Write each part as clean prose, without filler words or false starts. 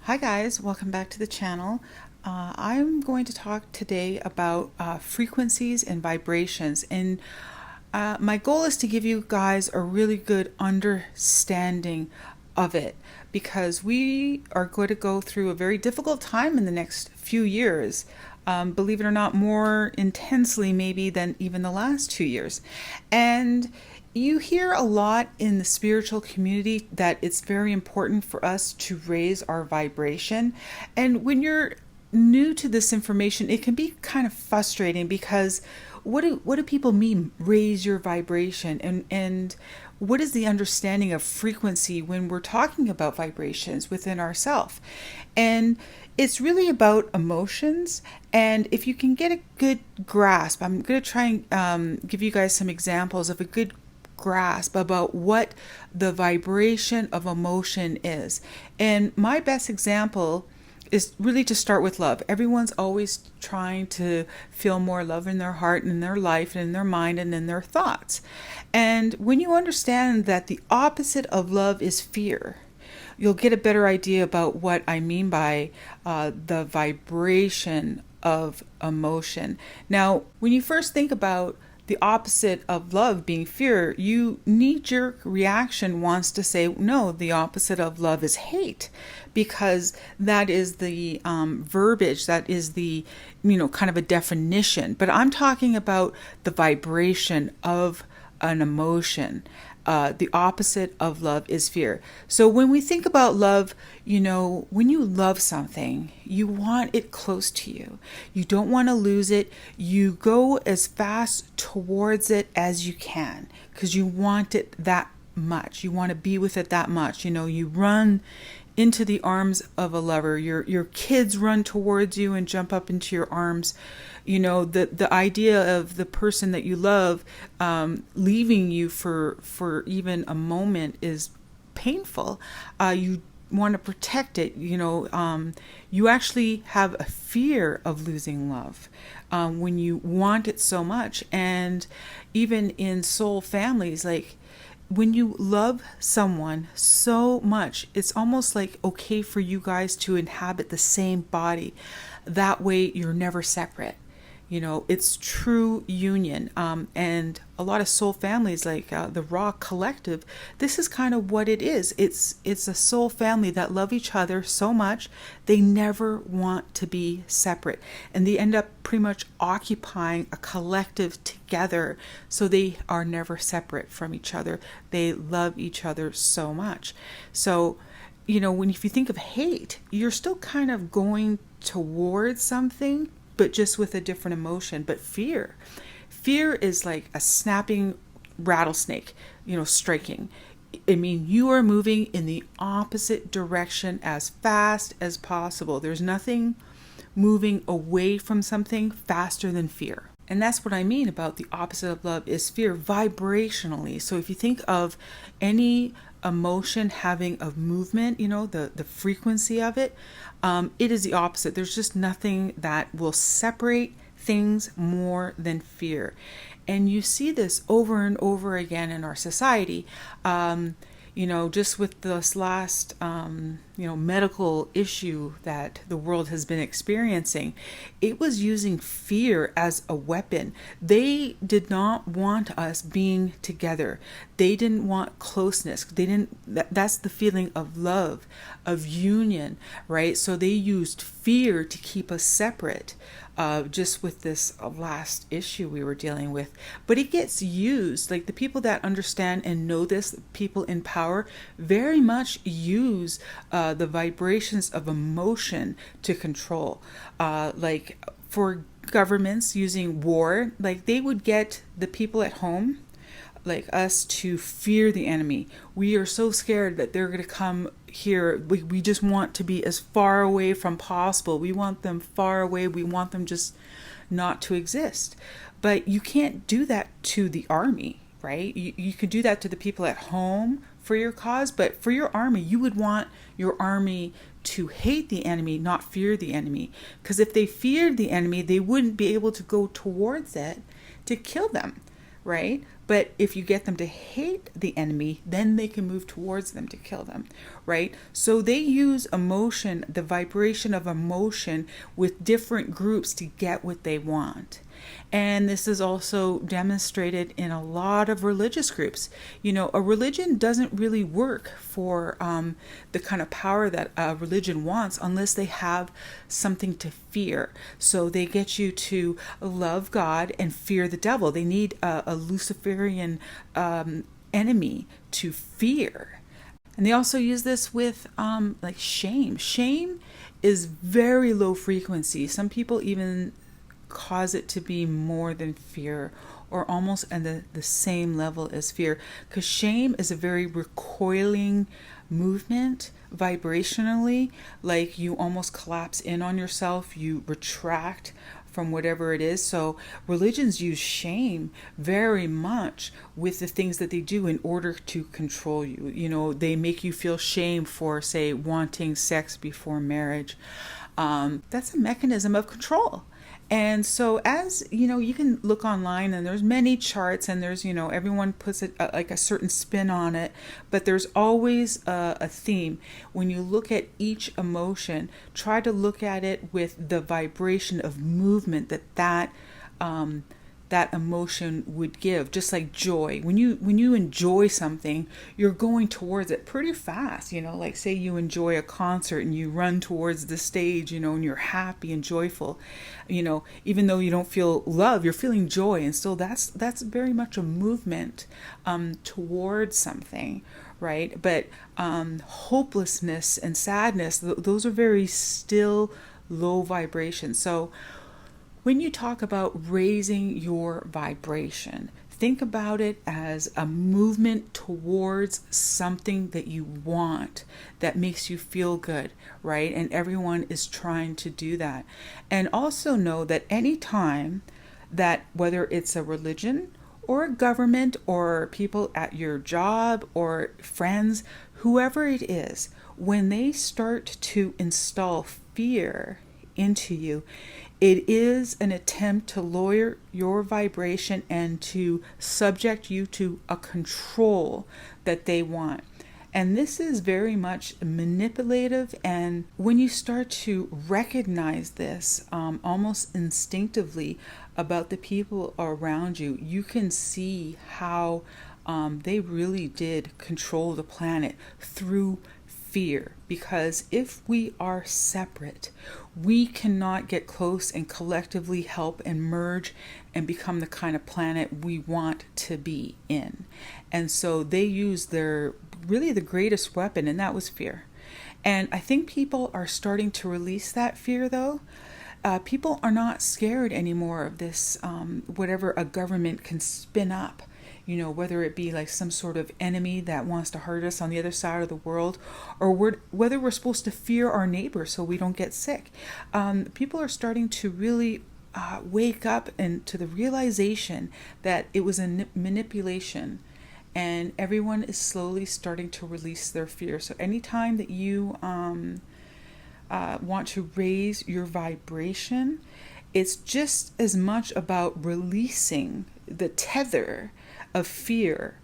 Hi guys, welcome back to the channel. I'm going to talk today about frequencies and vibrations, and my goal is to give you guys a really good understanding of it, because we are going to go through a very difficult time in the next few years. Believe it or not, more intensely maybe than even the last 2 years. And you hear a lot in the spiritual community that it's very important for us to raise our vibration. And when you're new to this information, it can be kind of frustrating, because what do people mean, raise your vibration? And what is the understanding of frequency when we're talking about vibrations within ourselves? And it's really about emotions. And if you can get a good grasp, I'm going to try and give you guys some examples of a good grasp about what the vibration of emotion is. And my best example is really to start with love. Everyone's always trying to feel more love in their heart and in their life and in their mind and in their thoughts. And when you understand that the opposite of love is fear, you'll get a better idea about what I mean by the vibration of emotion. Now, when you first think about the opposite of love being fear, you knee-jerk reaction wants to say, no, the opposite of love is hate, because that is the verbiage, that is the, kind of a definition. But I'm talking about the vibration of an emotion. The opposite of love is fear. So when we think about love, when you love something, you want it close to you. You don't want to lose it. You go as fast towards it as you can because you want it that much. You want to be with it that much. You run into the arms of a lover. Your kids run towards you and jump up into your arms. The idea of the person that you love leaving you for even a moment is painful. You want to protect it. You actually have a fear of losing love when you want it so much. And even in soul families, like, when you love someone so much, it's almost like okay for you guys to inhabit the same body. That way you're never separate. It's true union. And a lot of soul families, like the Raw Collective, this is kind of what it is. It's a soul family that love each other so much, they never want to be separate. And they end up pretty much occupying a collective together, so they are never separate from each other. They love each other so much. So, if you think of hate, you're still kind of going towards something, but just with a different emotion. But fear is like a snapping rattlesnake, striking. You are moving in the opposite direction as fast as possible. There's nothing moving away from something faster than fear. And that's what I mean about the opposite of love is fear vibrationally. So if you think of any emotion having a movement, the frequency of it, it is the opposite. There's just nothing that will separate things more than fear. And you see this over and over again in our society. Just with this last, medical issue that the world has been experiencing, it was using fear as a weapon. They did not want us being together. They didn't want closeness. That's the feeling of love, of union, right? So they used fear to keep us separate. Just with this last issue we were dealing with. But it gets used, like the people that understand and know this, people in power, very much use the vibrations of emotion to control. Like for governments using war, like they would get the people at home, like us, to fear the enemy. We are so scared that they're going to come here. We just want to be as far away from possible. We want them far away. We want them just not to exist. But you can't do that to the army, right? You could do that to the people at home for your cause, but for your army, you would want your army to hate the enemy, not fear the enemy. Because if they feared the enemy, they wouldn't be able to go towards it to kill them. right? But if you get them to hate the enemy, then they can move towards them to kill them, right? So they use emotion, the vibration of emotion, with different groups to get what they want. And this is also demonstrated in a lot of religious groups. You know, a religion doesn't really work for the kind of power that a religion wants unless they have something to fear. So they get you to love God and fear the devil. They need a Luciferian enemy to fear. And they also use this with like shame. Shame is very low frequency. Some people even cause it to be more than fear, or almost at the same level as fear, because shame is a very recoiling movement vibrationally. Like you almost collapse in on yourself, you retract from whatever it is. So religions use shame very much with the things that they do in order to control you. You know, they make you feel shame for, say, wanting sex before marriage. That's a mechanism of control. And so, as you know, you can look online and there's many charts, and there's, you know, everyone puts it like a certain spin on it, but there's always a theme. When you look at each emotion, try to look at it with the vibration of movement that emotion would give. Just like joy, when you enjoy something, you're going towards it pretty fast. You know, like say you enjoy a concert and you run towards the stage, you know, and you're happy and joyful, you know, even though you don't feel love, you're feeling joy. And so that's very much a movement towards something, right? But hopelessness and sadness, those are very still low vibrations. So when you talk about raising your vibration, think about it as a movement towards something that you want, that makes you feel good, right? And everyone is trying to do that. And also know that any time that, whether it's a religion or a government or people at your job or friends, whoever it is, when they start to install fear into you, it is an attempt to lower your vibration and to subject you to a control that they want. And this is very much manipulative. And when you start to recognize this almost instinctively about the people around you, you can see how they really did control the planet through fear. Because if we are separate, we cannot get close and collectively help and merge and become the kind of planet we want to be in. And so they used their really the greatest weapon, and that was fear. And I think people are starting to release that fear, though. People are not scared anymore of this, whatever a government can spin up. You know, whether it be like some sort of enemy that wants to hurt us on the other side of the world, or whether we're supposed to fear our neighbor so we don't get sick. People are starting to really wake up and to the realization that it was a manipulation, and everyone is slowly starting to release their fear. So anytime that you want to raise your vibration, it's just as much about releasing the tether of fear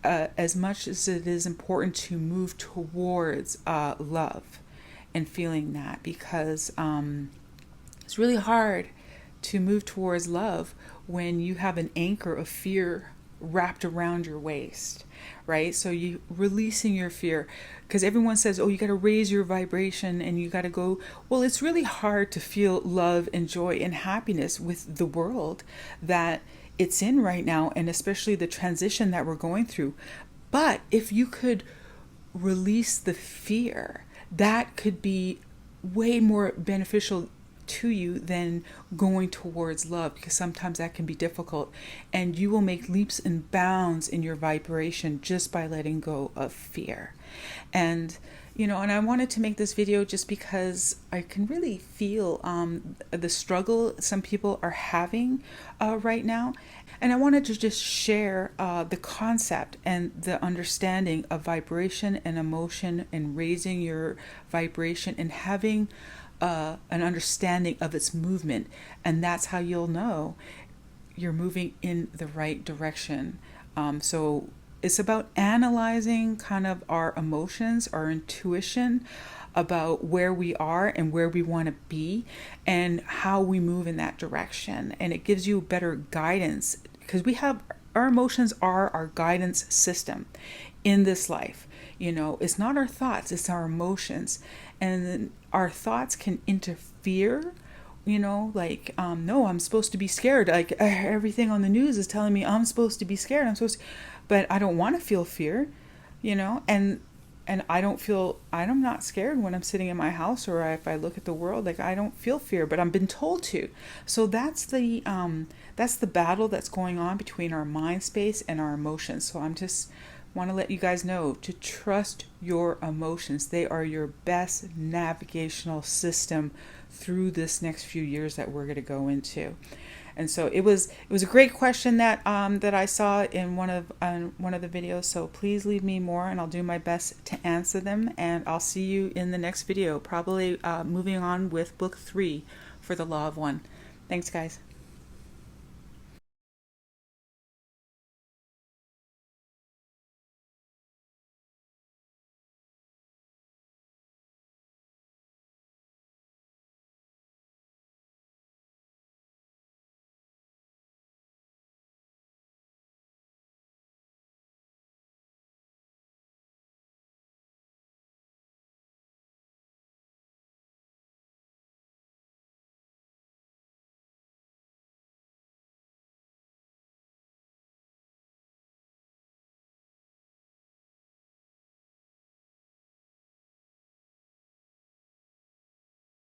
as much as it is important to move towards love and feeling that, because it's really hard to move towards love when you have an anchor of fear wrapped around your waist, right? So you releasing your fear, because everyone says, oh, you got to raise your vibration and you got to go. Well, it's really hard to feel love and joy and happiness with the world that it's in right now, and especially the transition that we're going through. But if you could release the fear, that could be way more beneficial to you than going towards love, because sometimes that can be difficult, and you will make leaps and bounds in your vibration just by letting go of fear. And you know, and I wanted to make this video just because I can really feel the struggle some people are having right now. And I wanted to just share the concept and the understanding of vibration and emotion, and raising your vibration and having an understanding of its movement. And that's how you'll know you're moving in the right direction. So it's about analyzing kind of our emotions, our intuition about where we are and where we want to be and how we move in that direction. And it gives you better guidance because our emotions are our guidance system in this life. It's not our thoughts, it's our emotions. And then our thoughts can interfere, like, no, I'm supposed to be scared. Like everything on the news is telling me I'm supposed to be scared. But I don't want to feel fear, and I'm not scared when I'm sitting in my house or if I look at the world. Like, I don't feel fear, but I've been told to. So that's the battle that's going on between our mind space and our emotions. So I'm just want to let you guys know to trust your emotions. They are your best navigational system through this next few years that we're going to go into. And so it was a great question that I saw in one of the videos. So please leave me more, and I'll do my best to answer them. And I'll see you in the next video, probably moving on with book 3 for the Law of One. Thanks, guys.